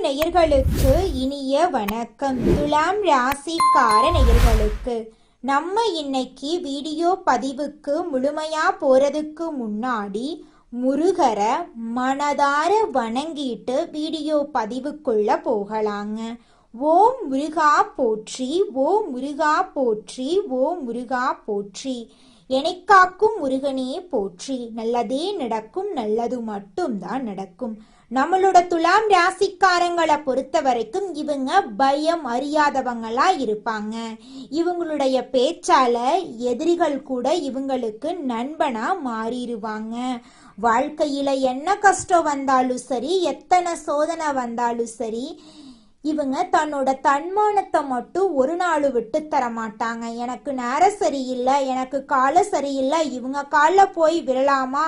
நேயர்களுக்கு இனிய வணக்கம். துலாம் ராசிக்கார நேயர்களுக்கு நம்ம இன்னைக்கு வீடியோ பதிவுக்கு முழுமையா போறதுக்கு முன்னாடி முருகரை மனதார வணங்கிட்டு வீடியோ பதிவுக்குள்ள போகலாங்க. ஓம் முருகா போற்றி, ஓம் முருகா போற்றி, ஓம் முருகா போற்றி. எனைக்காக்கும் முருகனே போற்றி. நல்லதே நடக்கும், நல்லது மட்டும்தான் நடக்கும். நம்மளோட துலாம் ராசிக்காரங்களை பொறுத்த வரைக்கும் இவங்க பயம் அறியாதவங்களா இருப்பாங்க. இவங்களுடைய பேச்சால எதிரிகள் கூட இவங்களுக்கு நண்பனா மாறிடுவாங்க. வாழ்க்கையில என்ன கஷ்டம் வந்தாலும் சரி, எத்தனை சோதனை வந்தாலும் சரி, இவங்க தன்னோட தன்மானத்தை மட்டும் ஒரு நாள் விட்டு தர மாட்டாங்க. எனக்கு நேரம் சரியில்லை, எனக்கு கால சரியில்லை, இவங்க காலில் போய் விழலாமா,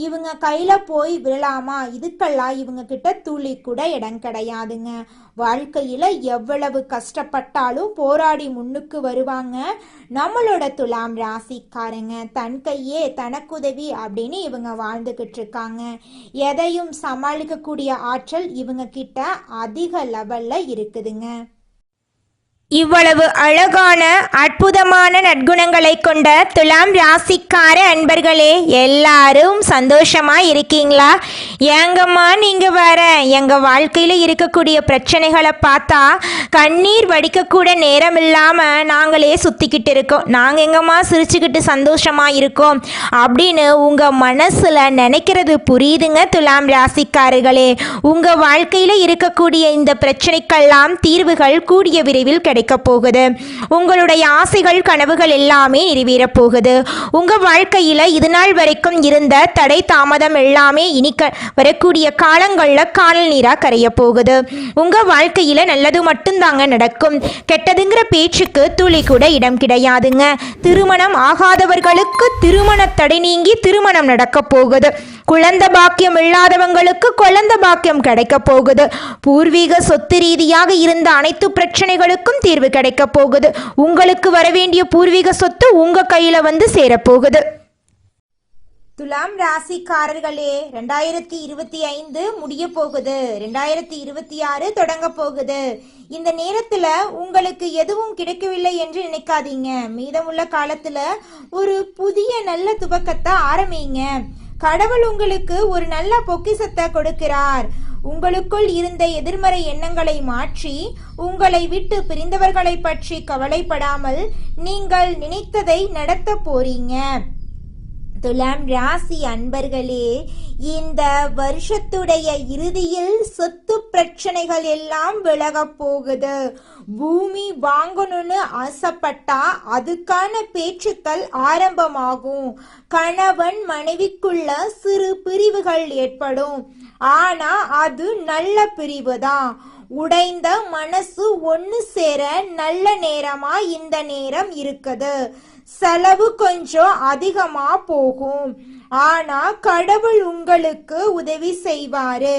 இவங்க கையில போய் விழலாமா, இதுக்கெல்லாம் இவங்க கிட்ட துளி கூட இடம் கிடையாதுங்க. வாழ்க்கையில எவ்வளவு கஷ்டப்பட்டாலும் போராடி முன்னுக்கு வருவாங்க நம்மளோட துலாம் ராசிக்காரங்க. தன் கையே தனக்குதவி அப்படின்னு இவங்க வாழ்ந்துகிட்டு இருக்காங்க. எதையும் சமாளிக்கக்கூடிய ஆற்றல் இவங்க கிட்ட அதிக லெவல்ல இருக்குதுங்க. இவ்வளவு அழகான அற்புதமான நற்குணங்களை கொண்ட துலாம் ராசிக்கார அன்பர்களே, எல்லாரும் சந்தோஷமா இருக்கீங்களா? ஏங்கம்மா நீங்க வேற எங்க வாழ்க்கையில இருக்கக்கூடிய பிரச்சனைகளை பார்த்தா கண்ணீர் வடிக்கக்கூட நேரம் இல்லாம நாங்களே சுத்திக்கிட்டு இருக்கோம், நாங்க எங்கம்மா சிரிச்சுக்கிட்டு சந்தோஷமா இருக்கோம் அப்படின்னு உங்க மனசுல நினைக்கிறது புரியுதுங்க துலாம் ராசிக்காரர்களே. உங்க வாழ்க்கையில இருக்கக்கூடிய இந்த பிரச்சனைக்கெல்லாம் தீர்வுகள் கூடிய விரைவில் கிடைக்க போகுது. உங்களுடைய ஆசைகள் கனவுகள் எல்லாமே நிறைவேற போகுது. உங்க வாழ்க்கையில இது நாள் வரைக்கும் இருந்த தடை தாமதம் எல்லாமே இனி வரக்கூடிய காலங்கள்ல காணல் நீரா கரைய போகுது. உங்க வாழ்க்கையில நல்லது மட்டும்தாங்க நடக்கும். கெட்டதுங்கிற பேச்சுக்கு துளி கூட இடம் கிடையாதுங்க. திருமணம் ஆகாதவர்களுக்கு திருமண தடை நீங்கி திருமணம் நடக்க போகுது. குழந்தை பாக்கியம் இல்லாதவங்களுக்கு குழந்தை பாக்கியம் கிடைக்க போகுது. பூர்வீக சொத்து ரீதியாக இருந்த அனைத்து பிரச்சனைகளுக்கும் தீர்வு கிடைக்க போகுது. உங்களுக்கு வரவேண்டிய பூர்வீக சொத்து உங்க கையில வந்து சேரப்போகுது. துலாம் ராசிக்காரர்களே, 2025 முடிய போகுது, 2026 தொடங்க போகுது. இந்த நேரத்துல உங்களுக்கு எதுவும் கிடைக்கவில்லை என்று நினைக்காதீங்க. மீதமுள்ள காலத்துல ஒரு புதிய நல்ல துவக்கத்தை ஆரம்பிங்க. கடவுள் உங்களுக்கு ஒரு நல்ல பொக்கிஷத்தை கொடுக்கிறார். உங்களுக்குள் இருந்த எதிர்மறை எண்ணங்களை மாற்றி உங்களை விட்டு பிரிந்தவர்களை பற்றி கவலைப்படாமல் நீங்கள் நினைத்ததை நடத்த போறீங்க. துலாம் ராசி அன்பர்களே, இந்த வருஷத்துடைய இறுதியில் சொத்து பிரச்சனைகள் எல்லாம் விலக போகுது. பூமி வாங்கணும்னு ஆசைப்பட்டா அதுக்கான பேச்சுக்கள் ஆரம்பமாகும். கணவன் மனைவிக்குள்ள சிறு பிரிவுகள் ஏற்படும், ஆனா அது நல்ல பிரிவு தான். உடைந்த மனசு ஒன்னு சேர நல்ல நேரமா இந்த நேரம் இருக்குது. செலவு கொஞ்சம் அதிகமா போகும், ஆனா கடவுள் உங்களுக்கு உதவி செய்வாரு.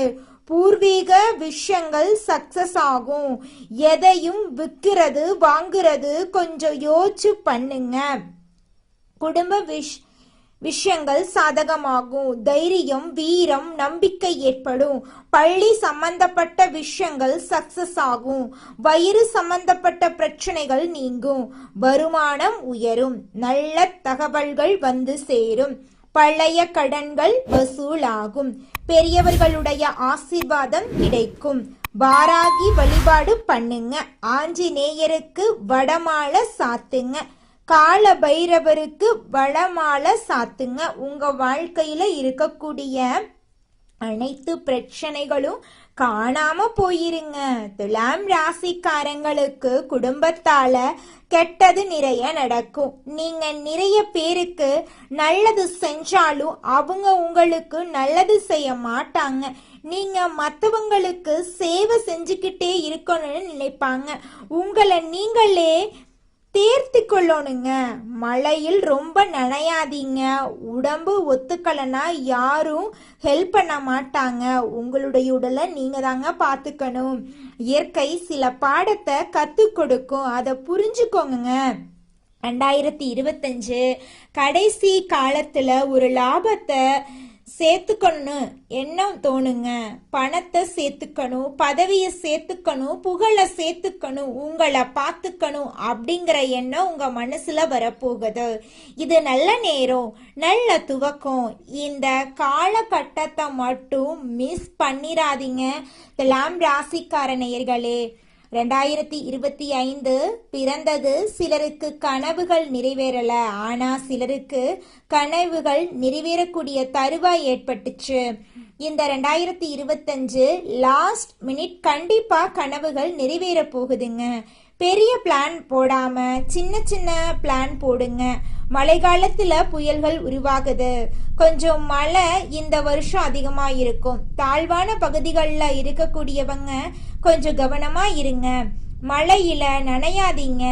பூர்வீக விஷயங்கள் சக்சஸ் ஆகும். எதையும் விற்கிறது வாங்குறது கொஞ்சம் யோசிச்சு பண்ணுங்க. குடும்ப விஷயங்கள் சாதகமாகும். தைரியம், வீரம், நம்பிக்கை ஏற்படும். பள்ளி சம்பந்தப்பட்ட விஷயங்கள் சக்சஸ் ஆகும். வயிறு சம்பந்தப்பட்ட பிரச்சனைகள் நீங்கும். வருமானம் உயரும். நல்ல தகவல்கள் வந்து சேரும். பழைய கடன்கள் வசூலாகும். பெரியவர்களுடைய ஆசீர்வாதம் கிடைக்கும். வாராகி வழிபாடு பண்ணுங்க. ஆஞ்சநேயருக்கு வடமாலை சாத்துங்க. கால பைரவருக்கு வடமாலை சாத்துங்க. உங்க வாழ்க்கையில இருக்கக்கூடிய அனைத்து பிரச்சனைகளும் காணாம போயிருங்க. துலாம் ராசிக்காரங்களுக்கு குடும்பத்தால கெட்டது நிறைய நடக்கும். நீங்க நிறைய பேருக்கு நல்லது செஞ்சாலும் அவங்க உங்களுக்கு நல்லது செய்ய மாட்டாங்க. நீங்க மற்றவங்களுக்கு சேவை செஞ்சுக்கிட்டே இருக்கணும்னு நினைப்பாங்க. உங்களை நீங்களே தேர்த்தி கொள்ளணுங்க. மழையில் ரொம்ப நனையாதீங்க. உடம்பு ஒத்துக்கலைன்னா யாரும் ஹெல்ப் பண்ண மாட்டாங்க. உங்களுடைய உடலை நீங்க தாங்க பார்த்துக்கணும். இயற்கை சில பாடத்தை கற்றுக் கொடுக்கும், அதை புரிஞ்சுக்கோங்க. 2025 கடைசி காலத்துல ஒரு லாபத்தை சேர்த்துக்கணும் எண்ணம் தோணுங்க. பணத்தை சேர்த்துக்கணும், பதவியை சேர்த்துக்கணும், புகழை சேர்த்துக்கணும், உங்களை பார்த்துக்கணும் அப்படிங்கிற எண்ணம் உங்க மனசுல வரப்போகுது. இது நல்ல நேரம், நல்ல துவக்கம். இந்த காலகட்டத்தை மட்டும் மிஸ் பண்ணிராதீங்க துலாம் ராசிக்கார நேயர்களே. 2025 பிறந்தது சிலருக்கு கனவுகள் நிறைவேறல, ஆனா சிலருக்கு கனவுகள் நிறைவேறக்கூடிய தருவாய் ஏற்பட்டுச்சு. இந்த 2025 லாஸ்ட் மினிட் கண்டிப்பா கனவுகள் நிறைவேற போகுதுங்க. பெரிய பிளான் போடாம சின்ன சின்ன பிளான் போடுங்க. மழை காலத்துல புயல்கள் உருவாகுது. கொஞ்சம் மழை இந்த வருஷம் அதிகமா இருக்கும். தாழ்வான பகுதிகளில் இருக்கக்கூடியவங்க கொஞ்சம் கவனமா இருங்க. மழையில நனையாதீங்க.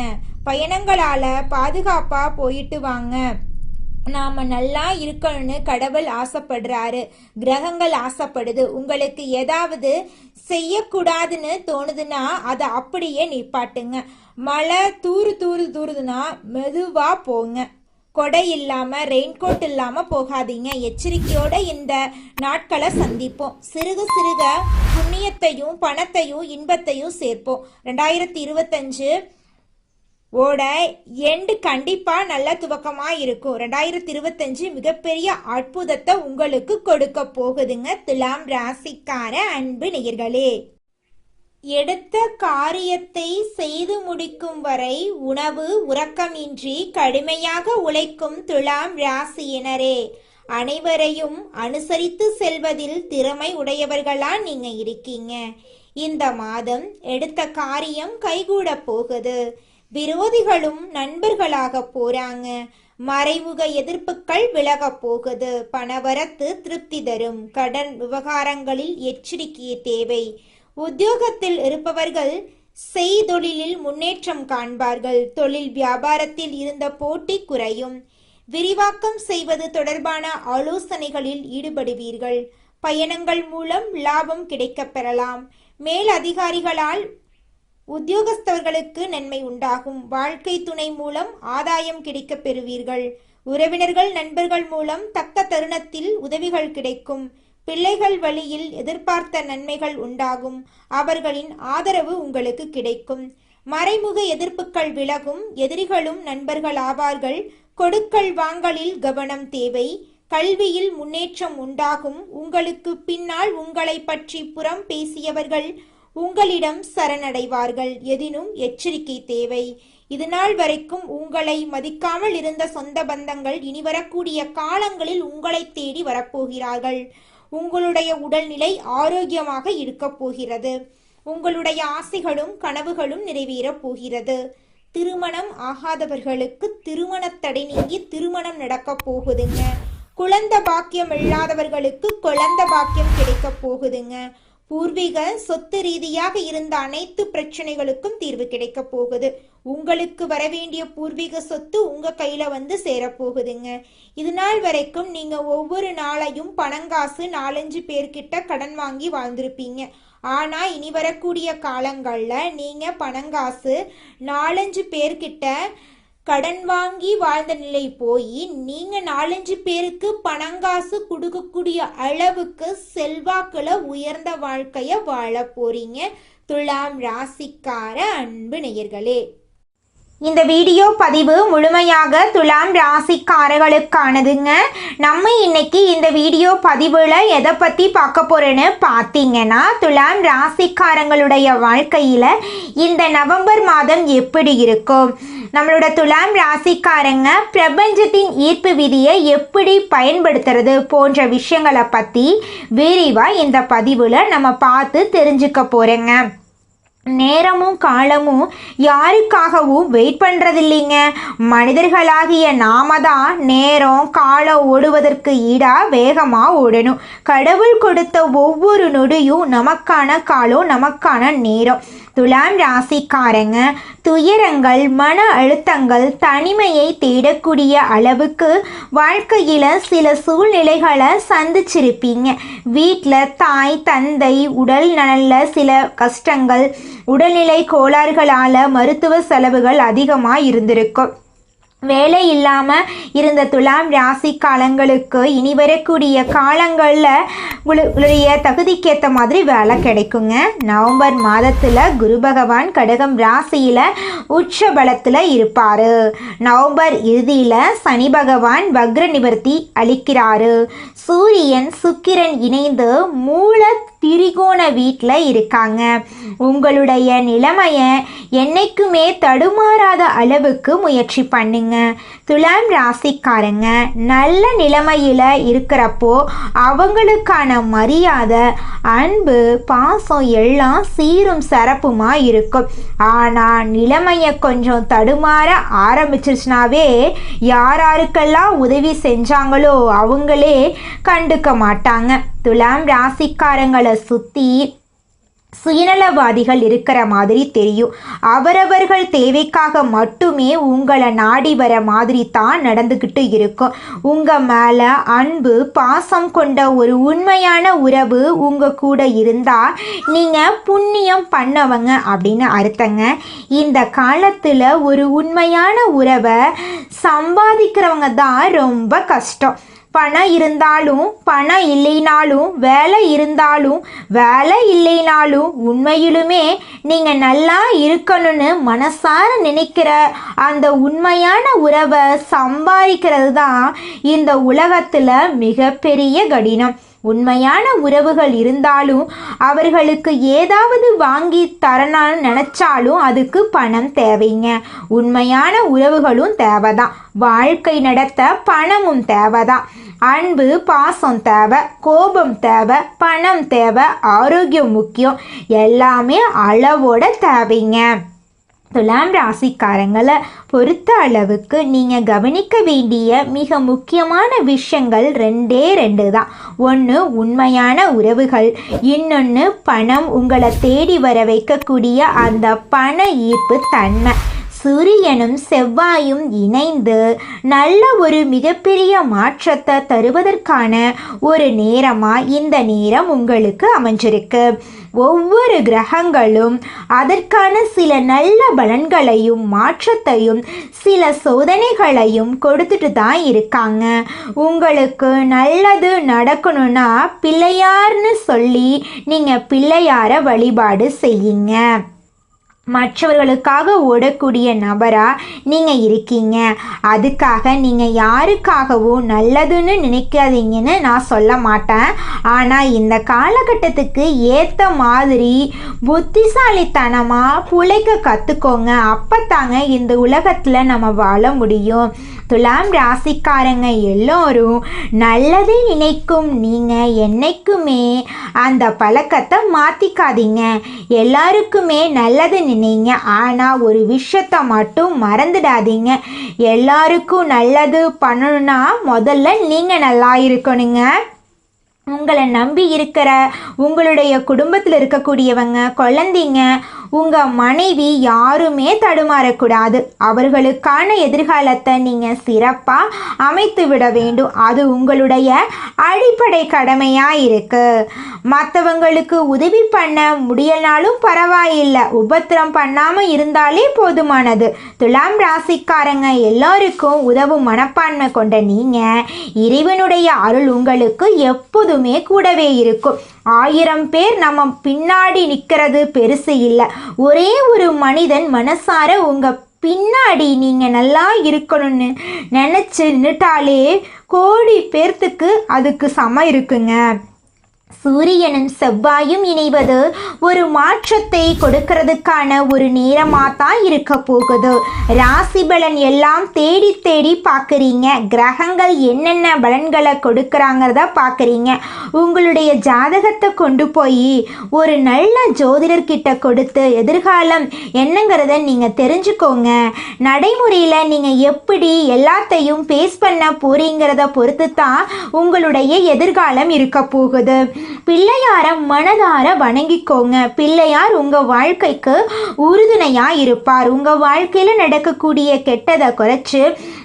பயணங்களால பாதுகாப்பா போயிட்டு வாங்க. நாம நல்லா இருக்கணும்னு கடவுள் ஆசைப்படுறாரு, கிரகங்கள் ஆசைப்படுது. உங்களுக்கு ஏதாவது செய்யக்கூடாதுன்னு தோணுதுன்னா அதை அப்படியே நிப்பாட்டுங்க. மழை தூருதுன்னா மெதுவா போங்க. கொடை இல்லாம ரெயின்கோட் இல்லாம போகாதீங்க. எச்சரிக்கையோட இந்த நாட்களை சந்திப்போம். சிறுக சிறுக புண்ணியத்தையும் பணத்தையும் இன்பத்தையும் சேர்ப்போம். 2025 ஓட எண்டு கண்டிப்பா நல்ல துவக்கமா இருக்கும். 2025 மிகப்பெரிய அற்புதத்தை உங்களுக்கு கொடுக்க போகுதுங்க துலாம் ராசிக்கார அன்பு நேயர்களே. எடுத்த காரியத்தை செய்து முடிக்கும் வரை உணவு உறக்கமின்றி கடுமையாக உழைக்கும் துலாம் ராசியினரே, அனைவரையும் அனுசரித்து செல்வதில் திறமை உடையவர்களா நீங்க இருக்கீங்க. இந்த மாதம் எடுத்த காரியம் கைகூட போகுது. விரோதிகளும் நண்பர்களாக போறாங்க. மறைமுக எதிர்ப்புகள் விலக போகுது. பணவரத்து திருப்தி தரும். கடன் விவகாரங்களில் எச்சரிக்கை தேவை. உத்தியோகத்தில் இருப்பவர்கள் செய்தொழிலில் முன்னேற்றம் காண்பார்கள். தொழில் வியாபாரத்தில் இருந்த போட்டி குறையும். விரிவாக்கம் செய்வது தொடர்பான ஆலோசனைகளில் ஈடுபடுவீர்கள். பயணங்கள் மூலம் லாபம் கிடைக்கப் பெறலாம். மேல் அதிகாரிகளால் உத்தியோகஸ்தவர்களுக்கு நன்மை உண்டாகும். வாழ்க்கை துணை மூலம் ஆதாயம் கிடைக்கப் பெறுவீர்கள். உறவினர்கள் நண்பர்கள் மூலம் தக்க தருணத்தில் உதவிகள் கிடைக்கும். பிள்ளைகள் வழியில் எதிர்பார்த்த நன்மைகள் உண்டாகும். அவர்களின் ஆதரவு உங்களுக்கு கிடைக்கும். மறைமுக எதிர்ப்புகள் விலகும். எதிரிகளும் நண்பர்கள் ஆவார்கள். கொடுக்கல் வாங்கலில் கவனம் தேவை. கல்வியில் முன்னேற்றம் உண்டாகும். உங்களுக்கு பின்னால் உங்களை பற்றி புறம் பேசியவர்கள் உங்களிடம் சரணடைவார்கள். எதினும் எச்சரிக்கை தேவை. இதுநாள் வரைக்கும் உங்களை மதிக்காமல் இருந்த சொந்த பந்தங்கள் இனி வரக்கூடிய காலங்களில் உங்களை தேடி வரப்போகிறார்கள். உங்களுடைய உடல்நிலை ஆரோக்கியமாக இருக்கப் போகிறது. உங்களுடைய ஆசைகளும் கனவுகளும் நிறைவேறப் போகிறது. திருமணம் ஆகாதவர்களுக்கு திருமண தடை நீங்கி திருமணம் நடக்கப் போகுதுங்க. குழந்தை பாக்கியம் இல்லாதவர்களுக்கு குழந்தை பாக்கியம் கிடைக்க போகுதுங்க. பூர்வீக சொத்து ரீதியாக இருந்த அனைத்து பிரச்சனைகளுக்கும் தீர்வு கிடைக்க போகுது. உங்களுக்கு வரவேண்டிய பூர்வீக சொத்து உங்க கையில வந்து சேரப்போகுதுங்க. இது நாள் வரைக்கும் நீங்க ஒவ்வொரு நாளையும் பணங்காசு 4-5 பேர்கிட்ட கடன் வாங்கி வாழ்ந்திருப்பீங்க. ஆனா இனி வரக்கூடிய காலங்கள்ல நீங்க பணங்காசு 4-5 பேர்கிட்ட கடன் வாங்கி வாழ்ந்த நிலை போய் நீங்க 4-5 பேருக்கு பணங்காசு கொடுக்கக்கூடிய அளவுக்கு செல்வாக்குல உயர்ந்த வாழ்க்கைய வாழ போறீங்க துலாம் ராசிக்கார அன்பு நேயர்களே. இந்த வீடியோ பதிவு முழுமையாக துலாம் ராசிக்காரர்களுக்கானதுங்க. நம்ம இன்னைக்கு இந்த வீடியோ பதிவில் எதை பற்றி பார்க்க போகிறோன்னு பார்த்தீங்கன்னா, துலாம் ராசிக்காரங்களுடைய வாழ்க்கையில் இந்த நவம்பர் மாதம் எப்படி இருக்கும், நம்மளோட துலாம் ராசிக்காரங்க பிரபஞ்சத்தின் ஈர்ப்பு விதியை எப்படி பயன்படுத்துறது போன்ற விஷயங்களை பற்றி விரிவாக இந்த பதிவில் நம்ம பார்த்து தெரிஞ்சுக்க போகிறோங்க. நேரமும் காலமும் யாருக்காகவும் வெயிட் பண்ணுறதில்லைங்க. மனிதர்களாகிய நாம தான் நேரம் காலம் ஓடுவதற்கு ஈடாக வேகமாக ஓடணும். கடவுள் கொடுத்த ஒவ்வொரு நொடியும் நமக்கான காலம், நமக்கான நேரம். துலாம் ராசிக்காரங்க துயரங்கள், மன அழுத்தங்கள், தனிமையை தேடக்கூடிய அளவுக்கு வாழ்க்கையில் சில சூழ்நிலைகளை சந்திச்சிருப்பீங்க. வீட்டில் தாய் தந்தை உடல் நலனில் சில கஷ்டங்கள், உடல்நிலை கோளாறுகளால் மருத்துவ செலவுகள் அதிகமாக இருந்திருக்கும். வேலை இல்லாமல் இருந்த துலாம் ராசி காலங்களுக்கு இனி வரக்கூடிய காலங்களில் உங்களுடைய தகுதிக்கேற்ற மாதிரி வேலை கிடைக்குங்க. நவம்பர் மாதத்தில் குரு பகவான் கடகம் ராசியில் உச்ச பலத்தில் இருப்பார். நவம்பர் இறுதியில் சனி பகவான் வக்ர நிவர்த்தி அளிக்கிறாரு. சூரியன் சுக்கிரன் இணைந்து மூல திரிகோண வீட்டில் இருக்காங்க. உங்களுடைய நிலைமையை என்னைக்குமே தடுமாறாத அளவுக்கு முயற்சி பண்ணுங்க. துலாம் ராசிக்காரங்க நல்ல நிலைமையில் இருக்கிறப்போ அவங்களுக்கான மரியாதை, அன்பு, பாசம் எல்லாம் சீரும் சிறப்புமா இருக்கும். ஆனால் நிலைமையை கொஞ்சம் தடுமாற ஆரம்பிச்சிருச்சுனாவே யாராருக்கெல்லாம் உதவி செஞ்சாங்களோ அவங்களே கண்டுக்க மாட்டாங்க. துலாம் ராசிக்காரங்களை சுற்றி சுயநலவாதிகள் இருக்கிற மாதிரி தெரியும். அவரவர்கள் தேவைக்காக மட்டுமே உங்களை நாடி வர மாதிரி தான் நடந்துக்கிட்டு இருக்கும். உங்கள் மேலே அன்பு, பாசம் கொண்ட ஒரு உண்மையான உறவு உங்கள் கூட இருந்தால் நீங்கள் புண்ணியம் பண்ணவங்க அப்படின்னு அர்த்தங்க. இந்த காலத்தில் ஒரு உண்மையான உறவை சம்பாதிக்கிறவங்க தான் ரொம்ப கஷ்டம். பணம் இருந்தாலும் பணம் இல்லைனாலும், வேலை இருந்தாலும் வேலை இல்லைனாலும், உண்மையிலுமே நீங்கள் நல்லா இருக்கணும்னு மனசார நினைக்கிற அந்த உண்மையான உறவை சம்பாதிக்கிறது தான் இந்த உலகத்தில் மிகப்பெரிய கடினம். உண்மையான உறவுகள் இருந்தாலும் அவர்களுக்கு ஏதாவது வாங்கி தரணும்னு நினச்சாலும் அதுக்கு பணம் தேவைங்க. உண்மையான உறவுகளும் தேவைதான். வாழ்க்கை நடத்த பணமும் தேவைதான். அன்பு, பாசம் தேவை, கோபம் தேவை, பணம் தேவை, ஆரோக்கியம் முக்கியம். எல்லாமே அளவோட தேவைங்க. துலாம் ராசிக்காரங்களை பொறுத்த அளவுக்கு நீங்கள் கவனிக்க வேண்டிய மிக முக்கியமான விஷயங்கள் ரெண்டு தான். ஒன்று உண்மையான உறவுகள், இன்னொன்று பணம். உங்களை தேடி வர வைக்கக்கூடிய அந்த பண ஈர்ப்பு தன்மை. சூரியனும் செவ்வாயும் இணைந்து நல்ல ஒரு மிகப்பெரிய மாற்றத்தை தருவதற்கான ஒரு நேரமாக இந்த நேரம் உங்களுக்கு அமைஞ்சிருக்கு. ஒவ்வொரு கிரகங்களும் அதற்கான சில நல்ல பலன்களையும் மாற்றத்தையும் சில சோதனைகளையும் கொடுத்துட்டு தான் இருக்காங்க. உங்களுக்கு நல்லது நடக்கணும்னா பிள்ளையார்னு சொல்லி நீங்கள் பிள்ளையாரை வழிபாடு செய்யுங்க. மற்றவர்களுக்காக ஓடக்கூடிய நபராக நீங்கள் இருக்கீங்க. அதுக்காக நீங்கள் யாருக்காகவும் நல்லதுன்னு நினைக்காதீங்கன்னு நான் சொல்ல மாட்டேன். ஆனால் இந்த காலகட்டத்துக்கு ஏற்ற மாதிரி புத்திசாலித்தனமாக பிழைக்க கற்றுக்கோங்க. அப்போ தாங்க இந்த உலகத்தில் நம்ம வாழ முடியும். துலாம் ராசிக்காரங்க எல்லோரும் நல்லதை நினைக்கும் நீங்கள் என்னைக்குமே அந்த பழக்கத்தை மாற்றிக்காதீங்க. எல்லாருக்குமே நல்லது நினைங்க. ஆனால் ஒரு விஷயத்தை மட்டும் மறந்துடாதீங்க. எல்லாருக்கும் நல்லது பண்ணணும்னா முதல்ல நீங்கள் நல்லா இருக்கணுங்க. உங்களை நம்பி இருக்கிற உங்களுடைய குடும்பத்தில் இருக்கக்கூடியவங்க, குழந்தைங்க, உங்கள் மனைவி யாருமே தடுமாறக்கூடாது. அவர்களுக்கான எதிர்காலத்தை நீங்கள் சிறப்பாக அமைத்து விட வேண்டும். அது உங்களுடைய அடிப்படை கடமையாக இருக்குது. மற்றவங்களுக்கு உதவி பண்ண முடியலனாலும் பரவாயில்லை, உபத்திரம் பண்ணாமல் இருந்தாலே போதுமானது. துலாம் ராசிக்காரங்க எல்லோருக்கும் உதவும் மனப்பான்மை கொண்ட நீங்கள் இறைவனுடைய அருள் உங்களுக்கு எப்போதுமே கூடவே இருக்கும். 1000 பேர் நம்ம பின்னாடி நிற்கிறது பெருசு இல்லை. ஒரே ஒரு மனிதன் மனசார உங்கள் பின்னாடி நீங்கள் நல்லா இருக்கணும்னு நினச்சி நின்றுட்டாலே கோடி பேர்த்துக்கு அதுக்கு சமம் இருக்குங்க. சூரியனும் செவ்வாயும் இணைவது ஒரு மாற்றத்தை கொடுக்கறதுக்கான ஒரு நேரமாக தான் இருக்க போகுது. ராசி பலன் எல்லாம் தேடி தேடி பார்க்குறீங்க. கிரகங்கள் என்னென்ன பலன்களை கொடுக்குறாங்கிறத பார்க்குறீங்க. உங்களுடைய ஜாதகத்தை கொண்டு போய் ஒரு நல்ல ஜோதிடர்கிட்ட கொடுத்து எதிர்காலம் என்னங்கிறத நீங்கள் தெரிஞ்சுக்கோங்க. நடைமுறையில் நீங்கள் எப்படி எல்லாத்தையும் ஃபேஸ் பண்ண போறீங்கிறத பொறுத்து தான் உங்களுடைய எதிர்காலம் இருக்க போகுது. பிள்ளையார மனதார வணங்கிக்கோங்க. பிள்ளையார் உங்கள் வாழ்க்கைக்கு உறுதுணையாக இருப்பார். உங்கள் வாழ்க்கையில் நடக்கக்கூடிய கெட்டதை குறைச்சி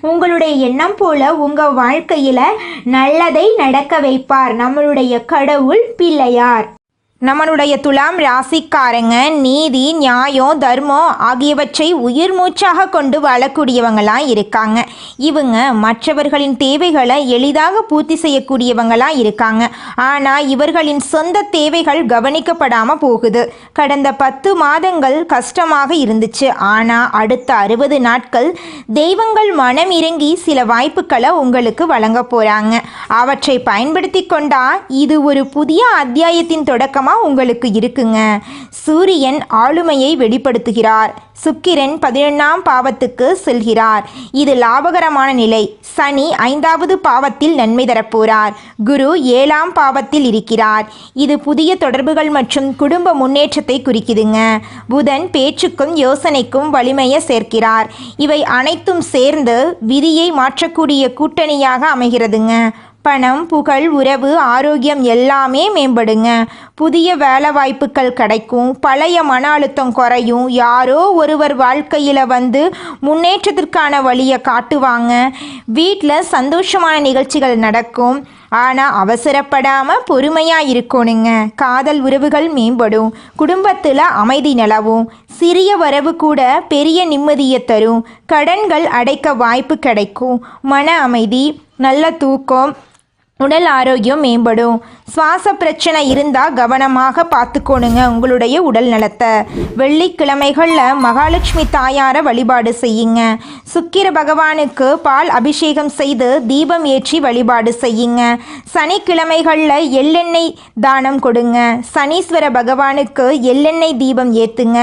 உங்களுடைய எண்ணம் போல உங்கள் வாழ்க்கையில் நல்லதை நடக்க வைப்பார் நம்மளுடைய கடவுள் பிள்ளையார். நம்மளுடைய துலாம் ராசிக்காரங்க நீதி, நியாயம், தர்மம் ஆகியவற்றை உயிர் மூச்சாக கொண்டு வாழக்கூடியவங்களாம் இருக்காங்க. இவங்க மற்றவர்களின் தேவைகளை எளிதாக பூர்த்தி செய்யக்கூடியவங்களாம் இருக்காங்க. ஆனால் இவர்களின் சொந்த தேவைகள் கவனிக்கப்படாமல் போகுது. கடந்த 10 மாதங்கள் கஷ்டமாக இருந்துச்சு. ஆனால் அடுத்த 60 நாட்கள் தெய்வங்கள் மனம் இறங்கி சில வாய்ப்புகளை உங்களுக்கு வழங்க போகிறாங்க. அவற்றை பயன்படுத்தி கொண்டா இது ஒரு புதிய அத்தியாயத்தின் தொடக்கமாக உங்களுக்கு இருக்குங்க. சூரியன் ஆளுமையை வெளிப்படுத்துகிறார். சுக்கிரன் 11ஆம் பாவத்துக்கு செல்கிறார். இது லாபகரமான நிலை. சனி 5வது பாவத்தில் நன்மை தரப்போறார். குரு 7ஆம் பாவத்தில் இருக்கிறார். இது புதிய தொடர்புகள் மற்றும் குடும்ப முன்னேற்றத்தை குறிக்குதுங்க. புதன் பேச்சுக்கும் யோசனைக்கும் வலிமையை சேர்க்கிறார். இவை அனைத்தும் சேர்ந்து விதியை மாற்றக்கூடிய கூட்டணியாக அமைகிறதுங்க. பணம், புகழ், உறவு, ஆரோக்கியம் எல்லாமே மேம்படுங்க. புதிய வேலை வாய்ப்புகள் கிடைக்கும். பழைய மன அழுத்தம் குறையும். யாரோ ஒருவர் வாழ்க்கையில் வந்து முன்னேற்றத்திற்கான வழியை காட்டுவாங்க. வீட்டில் சந்தோஷமான நிகழ்ச்சிகள் நடக்கும். ஆனால் அவசரப்படாமல் பொறுமையாக இருக்கணுங்க. காதல் உறவுகள் மேம்படும். குடும்பத்தில் அமைதி நிலவும். சிறிய வரவு கூட பெரிய நிம்மதியை தரும். கடன்கள் அடைக்க வாய்ப்பு கிடைக்கும். மன அமைதி, நல்ல தூக்கம், உடல் ஆரோக்கியம் மேம்படும். சுவாச பிரச்சனை இருந்தால் கவனமாக பார்த்துக்கோணுங்க உங்களுடைய உடல் நலத்தை. வெள்ளிக்கிழமைகளில் மகாலட்சுமி தாயாரை வழிபாடு செய்யுங்க. சுக்கிர பகவானுக்கு பால் அபிஷேகம் செய்து தீபம் ஏற்றி வழிபாடு செய்யுங்க. சனிக்கிழமைகளில் எள்ளெண்ணெய் தானம் கொடுங்க. சனீஸ்வர பகவானுக்கு எள்ளெண்ணெய் தீபம் ஏற்றுங்க.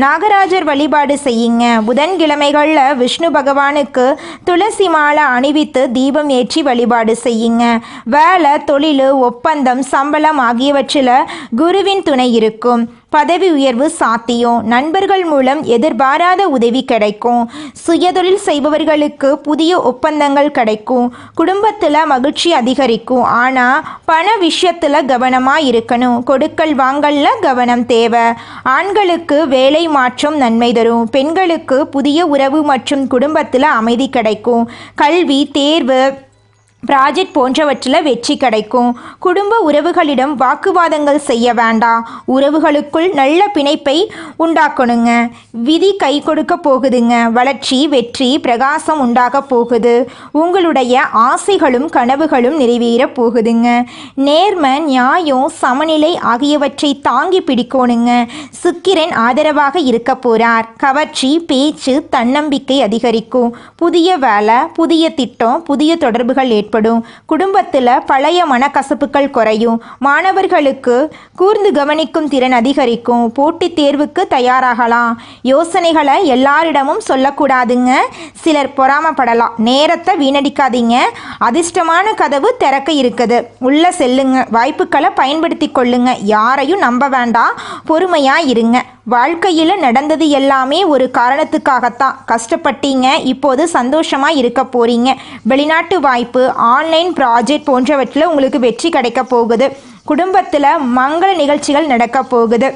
நாகராஜர் வழிபாடு செய்யுங்க. புதன்கிழமைகளில் விஷ்ணு பகவானுக்கு துளசி மாலை அணிவித்து தீபம் ஏற்றி வழிபாடு செய்யுங்க. வேலை, தொழில், ஒப்பந்தம், சம்பளம் ஆகியவற்றில் குருவின் துணை இருக்கும். பதவி உயர்வு சாத்தியம். நண்பர்கள் மூலம் எதிர்பாராத உதவி கிடைக்கும். சுயதொழில் செய்பவர்களுக்கு புதிய ஒப்பந்தங்கள் கிடைக்கும். குடும்பத்தில் மகிழ்ச்சி அதிகரிக்கும். ஆனால் பண விஷயத்தில் கவனமாக இருக்கணும். கொடுக்கல் வாங்கல்ல கவனம் தேவை. ஆண்களுக்கு வேலை மாற்றம் நன்மை தரும். பெண்களுக்கு புதிய உறவு மற்றும் குடும்பத்தில் அமைதி கிடைக்கும். கல்வி, தேர்வு, ப்ராஜெக்ட் போன்றவற்றில் வெற்றி கிடைக்கும். குடும்ப உறவுகளிடம் வாக்குவாதங்கள் செய்ய வேண்டாம். உறவுகளுக்குள் நல்ல பிணைப்பை உண்டாக்கணுங்க. விதி கை கொடுக்க போகுதுங்க. வளர்ச்சி, வெற்றி, பிரகாசம் உண்டாக போகுது. உங்களுடைய ஆசைகளும் கனவுகளும் நிறைவேற போகுதுங்க. நேர்மை, நியாயம், சமநிலை ஆகியவற்றை தாங்கி பிடிக்கணுங்க. சுக்கிரன் ஆதரவாக இருக்க போறார். கவர்ச்சி, பேச்சு, தன்னம்பிக்கை அதிகரிக்கும். புதிய வேலை, புதிய திட்டம், புதிய தொடர்புகள் ஏற்படும். குடும்பத்தில் பழைய மனக்கசப்புகள் குறையும். மாணவர்களுக்கு கூர்ந்து கவனிக்கும் திறன் அதிகரிக்கும். போட்டித் தேர்வுக்கு தயாராகலாம். யோசனைகளை எல்லாரிடமும் சொல்லக்கூடாதுங்க. சிலர் பொறாமப்படலாம். நேரத்தை வீணடிக்காதீங்க. அதிர்ஷ்டமான கதவு திறக்க இருக்குது. உள்ள செல்லுங்க. வாய்ப்புகளை பயன்படுத்தி கொள்ளுங்க. யாரையும் நம்ப வேண்டாம். பொறுமையா இருங்க. வாழ்க்கையில் நடந்தது எல்லாமே ஒரு காரணத்துக்காகத்தான். கஷ்டப்பட்டீங்க. இப்போது சந்தோஷமாக இருக்க போறீங்க. வெளிநாட்டு வாய்ப்பு, ஆன்லைன் ப்ராஜெக்ட் போன்றவற்றில் உங்களுக்கு வெற்றி கிடைக்க போகுது. குடும்பத்தில் மங்கள நிகழ்ச்சிகள் நடக்க போகுது.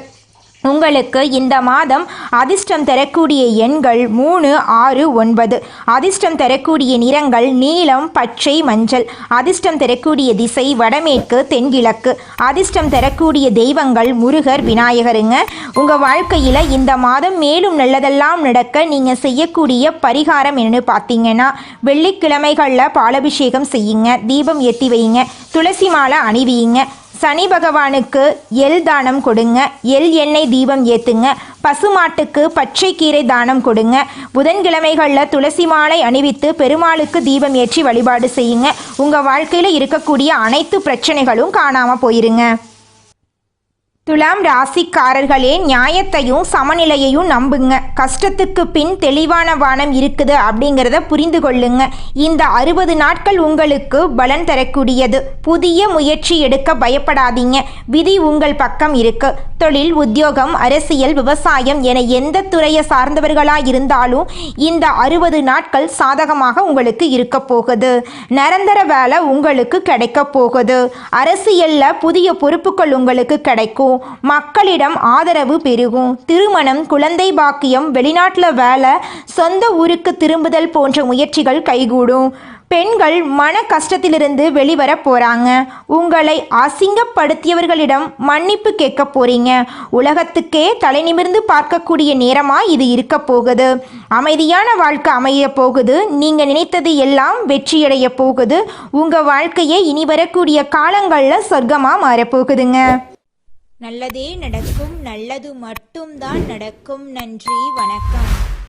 உங்களுக்கு இந்த மாதம் அதிர்ஷ்டம் தரக்கூடிய எண்கள் 3, 6, 9. அதிர்ஷ்டம் தரக்கூடிய நிறங்கள் நீலம், பச்சை, மஞ்சள். அதிர்ஷ்டம் தரக்கூடிய திசை வடமேற்கு, தென்கிழக்கு. அதிர்ஷ்டம் தரக்கூடிய தெய்வங்கள் முருகர், விநாயகருங்க. உங்கள் வாழ்க்கையில் இந்த மாதம் மேலும் நல்லதெல்லாம் நடக்க நீங்கள் செய்யக்கூடிய பரிகாரம் என்னன்னு பார்த்தீங்கன்னா, வெள்ளிக்கிழமைகளில் பாலபிஷேகம் செய்யுங்க. தீபம் ஏற்றி வையுங்க. துளசி மாலை அணிவியுங்க. சனி பகவானுக்கு எள் தானம் கொடுங்க. எள் எண்ணெய் தீபம் ஏற்றுங்க. பசுமாட்டுக்கு பச்சை கீரை தானம் கொடுங்க. புதன்கிழமைகளில் துளசி மாலை அணிவித்து பெருமாளுக்கு தீபம் ஏற்றி வழிபாடு செய்யுங்க. உங்கள் வாழ்க்கையில் இருக்கக்கூடிய அனைத்து பிரச்சனைகளும் காணாமல் போயிருங்க. துலாம் ராசிக்காரர்களே, நியாயத்தையும் சமநிலையையும் நம்புங்க. கஷ்டத்துக்கு பின் தெளிவான வானம் இருக்குது அப்படிங்கிறத புரிந்து கொள்ளுங்க. இந்த 60 நாட்கள் உங்களுக்கு பலன் தரக்கூடியது. புதிய முயற்சி எடுக்க பயப்படாதீங்க. விதி உங்கள் பக்கம் இருக்கு. தொழில், உத்தியோகம், அரசியல், விவசாயம் என எந்த துறையை சார்ந்தவர்களாக இருந்தாலும் இந்த 60 நாட்கள் சாதகமாக உங்களுக்கு இருக்க போகுது. நிரந்தர வேலை உங்களுக்கு கிடைக்க போகுது. அரசியலில் புதிய பொறுப்புகள் உங்களுக்கு கிடைக்கும். மக்களிடம் ஆதரவு பெருகும். திருமணம், குழந்தை பாக்கியம், வெளிநாட்டில் வேலை, சொந்த ஊருக்கு திரும்புதல் போன்ற முயற்சிகள் கைகூடும். பெண்கள் மன கஷ்டத்திலிருந்து வெளிவர போறாங்க. உங்களை அசிங்கப்படுத்தியவர்களிடம் மன்னிப்பு கேட்க போறீங்க. உலகத்துக்கே தலை நிமிர்ந்து பார்க்கக்கூடிய நேரமா இது இருக்க போகுது. அமைதியான வாழ்க்கை அமைய போகுது. நீங்க நினைத்தது எல்லாம் வெற்றியடைய போகுது. உங்க வாழ்க்கையே இனி வரக்கூடிய காலங்களில் சொர்க்கமா மாறப்போகுதுங்க. நல்லதே நடக்கும். நல்லது மட்டும்தான் நடக்கும். நன்றி, வணக்கம்.